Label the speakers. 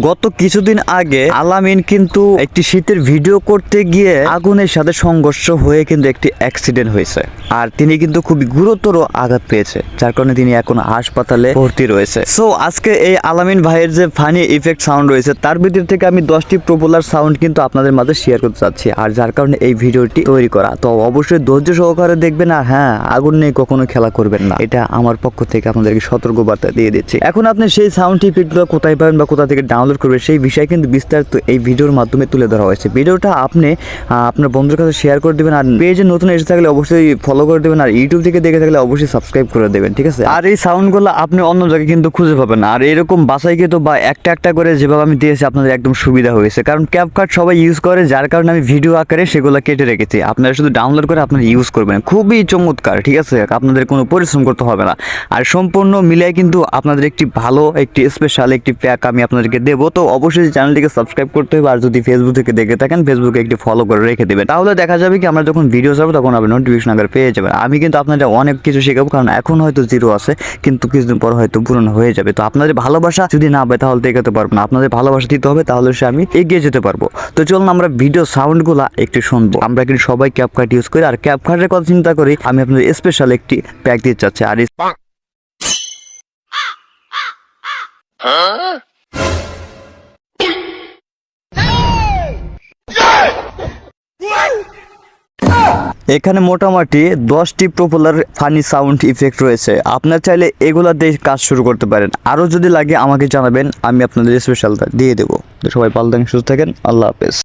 Speaker 1: গত কিছুদিন আগে আলামিন কিন্তু একটি শীতের ভিডিও করতে গিয়ে আগুনের সাথে সংঘর্ষ হয়ে কিন্তু একটি অ্যাক্সিডেন্ট হয়েছে, আর তিনি কিন্তু খুবই গুরুতর আঘাত পেয়েছে, যার কারণে তিনি এখন হাসপাতালে ভর্তি রয়েছে। সো আজকে এই আলামিন ভাইয়ের যে ফানি ইফেক্ট সাউন্ড রয়েছে তার ভিতর থেকে আমি 10টি পপুলার সাউন্ড কিন্তু আপনাদের মাঝে শেয়ার করতে চাচ্ছি, আর যার কারণে এই ভিডিওটি তৈরি করা। তো অবশ্যই ধৈর্য সহকারে দেখবেন, আর হ্যাঁ, আগুন নিয়ে কখনো খেলা করবেন না, এটা আমার পক্ষ থেকে আপনাদেরকে সতর্ক বার্তা দিয়ে দিচ্ছি। এখন আপনি সেই সাউন্ড ইফেক্টগুলো কোথায় পাবেন বা কোথা থেকে ডাউনলোড করবেন সেই বিষয়ে কিন্তু বিস্তারিত এই ভিডিওর মাধ্যমে তুলে ধরা হয়েছে। ভিডিওটা আপনি আপনার বন্ধুর কাছে শেয়ার করে দেবেন, আর পেজে নতুন এসে থাকলে অবশ্যই ফলো করে দেবেন, আর ইউটিউব থেকে দেখে থাকলে অবশ্যই সাবস্ক্রাইব করে দেবেন, ঠিক আছে? আর এই সাউন্ডগুলো আপনি অন্য জায়গায় কিন্তু খুঁজে পাবেন না, আর এরকম বাসায় কিন্তু বা একটা একটা করে যেভাবে আমি দিয়েছি আপনাদের একদম সুবিধা হয়েছে, কারণ ক্যাপকাট সবাই ইউজ করে, যার কারণে আমি ভিডিও আকারে সেগুলো কেটে রেখেছি। আপনারা শুধু ডাউনলোড করে আপনারা ইউজ করবেন, খুবই চমৎকার, ঠিক আছে? আপনাদের কোনো পরিশ্রম করতে হবে না, আর সম্পূর্ণ মিলিয়ে কিন্তু আপনাদের একটি ভালো একটি স্পেশাল একটি প্যাক আমি আপনাদেরকে দেবো। তো অবশ্যই চ্যানেলটিকে সাবস্ক্রাইব করতে হবে, আর যদি ফেসবুক থেকে দেখে থাকেন ফেসবুকে একটি ফলো করে রেখে দেবেন, তাহলে দেখা যাবে কি আমরা যখন ভিডিও ছাড়বো তখন আপনি নোটিফিকেশন আকারে পেয়ে যাবেন। আমি কিন্তু আপনাদের অনেক কিছু শেখাবো, কারণ এখন হয়তো জিরো আছে কিন্তু কিছুদিন পর হয়তো পূরণ হয়ে যাবে। তো আপনাদের ভালোবাসা যদি না পায় তাহলে এগোতে পারবো না, আপনাদের ভালোবাসা দিতে হবে, তাহলে সে আমি এগিয়ে যেতে পারবো। তো চলুন আমরা ভিডিও সাউন্ডগুলা একটু শুনবো। আমরা কিন্তু সবাই ক্যাপকাট ইউজ করি, আর ক্যাপকাটের কথা চিন্তা করি আমি আপনাদের স্পেশাল একটি প্যাক দিতে চাচ্ছি। আর এখানে মোটামুটি 10টি পপুলার ফানি সাউন্ড ইফেক্ট রয়েছে, আপনার চাইলে এগুলা দিয়ে কাজ শুরু করতে পারেন। আরও যদি লাগে আমাকে জানাবেন, আমি আপনাদের স্পেশালটা দিয়ে দেবো। সবাই ভালো থাকেন, সুস্থ থাকেন, আল্লাহ হাফেজ।